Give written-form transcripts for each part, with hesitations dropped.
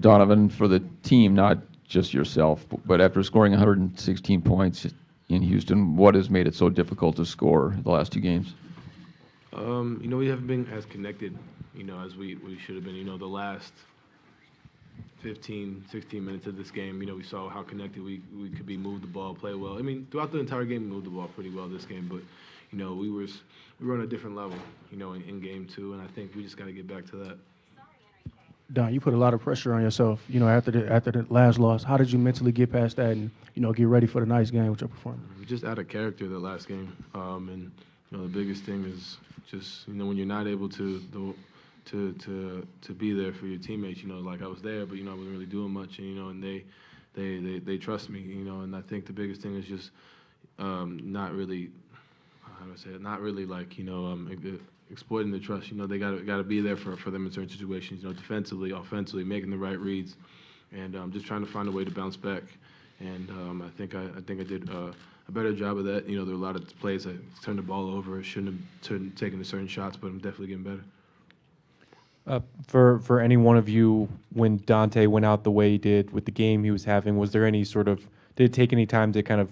Donovan, for the team, not just yourself, but after scoring 116 points in Houston, what has made it so difficult to score the last two games? We haven't been as connected, as we should have been. The last 15, 16 minutes of this game, we saw how connected we could be, move the ball, play well. I mean, throughout the entire game, we moved the ball pretty well this game, but, we were on a different level, in game two, and I think we just got to get back to that. Don, you put a lot of pressure on yourself, after the last loss. How did you mentally get past that and, get ready for the next game with your performance? We just out of character the last game, and the biggest thing is just when you're not able to be there for your teammates. Like I was there, but I wasn't really doing much, and they trust me, and I think the biggest thing is just not really, how do I say it? Not really like exploiting the trust. They gotta be there for them in certain situations. Defensively, offensively, making the right reads, and just trying to find a way to bounce back. And I think I did a better job of that. There were a lot of plays I turned the ball over. I shouldn't have taken the certain shots, but I'm definitely getting better. For any one of you, when Dante went out the way he did with the game he was having, was there any sort of, did it take any time to kind of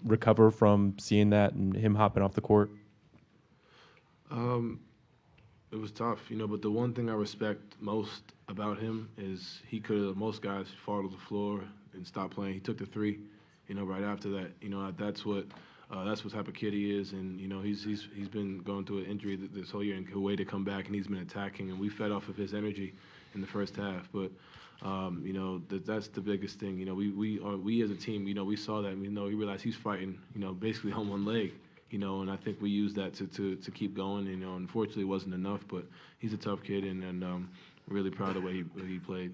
recover from seeing that and him hopping off the court? It was tough, but the one thing I respect most about him is most guys fall to the floor and stop playing. He took the three, right after that. That's what type of kid he is, and he's been going through an injury this whole year and a way to come back, and he's been attacking, and we fed off of his energy in the first half. But that's the biggest thing. We as a team, we saw that, and we realized he's fighting, basically on one leg. And I think we used that to keep going. Unfortunately, it wasn't enough, but he's a tough kid, and really proud of the way he played.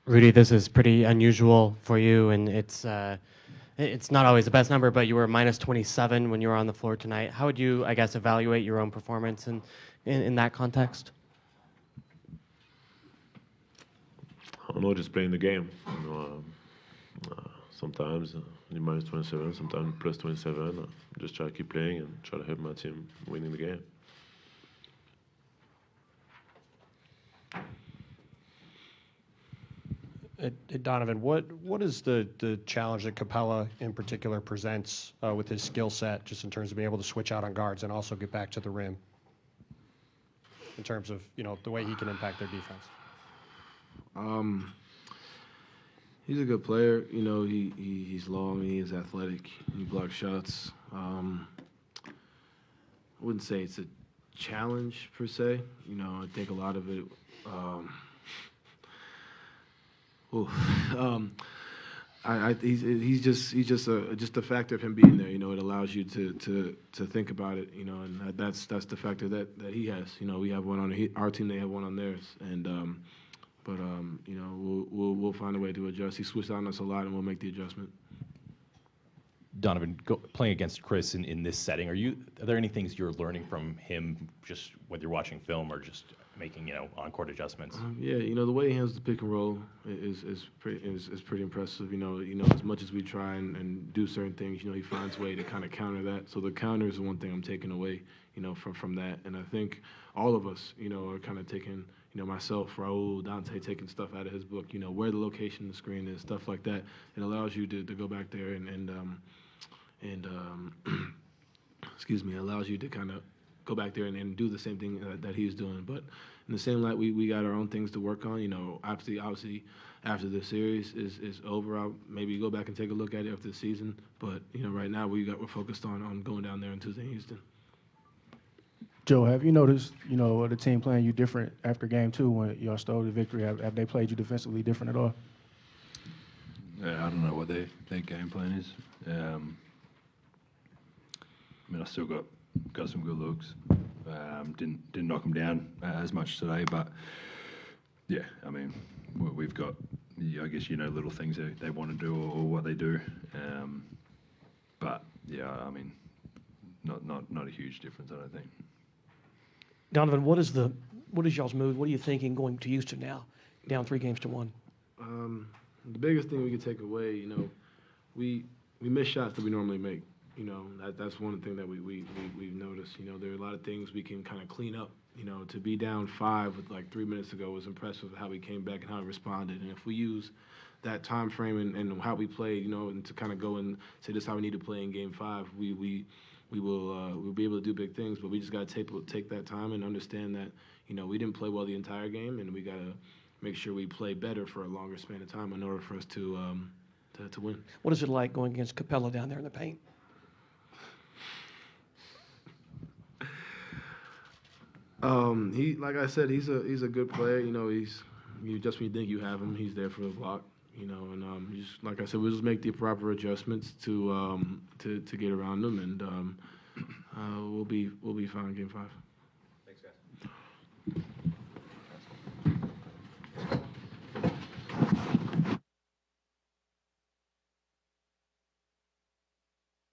Rudy, this is pretty unusual for you, and it's not always the best number, but you were minus 27 when you were on the floor tonight. How would you, I guess, evaluate your own performance in that context? I don't know, just playing the game. Sometimes you're minus 27, sometimes plus 27. Just try to keep playing and try to help my team winning the game. Donovan, what is the challenge that Capella in particular presents with his skill set, just in terms of being able to switch out on guards and also get back to the rim, in terms of the way he can impact their defense? He's a good player. He's long. He is athletic. He blocks shots. I wouldn't say it's a challenge per se. I think a lot of it. He's just a factor of him being there. It allows you to think about it. And that's the factor that he has. We have one on our team. They have one on theirs. And but we'll find a way to adjust. He switched on us a lot, and we'll make the adjustment. Donovan, playing against Chris in this setting, are there any things you're learning from him, just whether you're watching film or just making on-court adjustments? Yeah, the way he handles the pick and roll is pretty impressive. As much as we try and do certain things, he finds a way to kind of counter that. So the counter is the one thing I'm taking away, from that. And I think all of us, are kind of taking, myself, Raul, Dante, taking stuff out of his book, where the location of the screen is, stuff like that. It allows you to go back there and excuse me, it allows you to kind of go back there and do the same thing that he's doing. But in the same light, we got our own things to work on. Obviously, after the series is over, I'll maybe go back and take a look at it after the season. But right now we're focused on going down there on Tuesday in Houston. Joe, have you noticed, the team playing you different after game two when y'all stole the victory? Have they played you defensively different at all? I don't know what their game plan is. I still got some good looks. Didn't knock them down as much today, but yeah, we've got, I guess, little things they want to do or what they do. But yeah, not a huge difference, I don't think. Donovan, what is y'all's mood? What are you thinking going to Houston now, down 3-1? The biggest thing we could take away, we miss shots that we normally make. That's one thing that we've noticed. There are a lot of things we can kind of clean up you know, to be down 5 with like 3 minutes ago was impressive how we came back and how we responded. And if we use that time frame and how we played, you know, and to kind of go and say this is how we need to play in Game 5, we'll be able to do big things. But we just got to take that time and understand that, you know, we didn't play well the entire game, and we got to make sure we play better for a longer span of time in order for us to win. What is it like going against Capella down there in the paint? He, like I said, he's a good player. You know, just when you think you have him, he's there for the block. You know, and just like I said, we'll just make the proper adjustments to get around him, and we'll be fine in Game 5.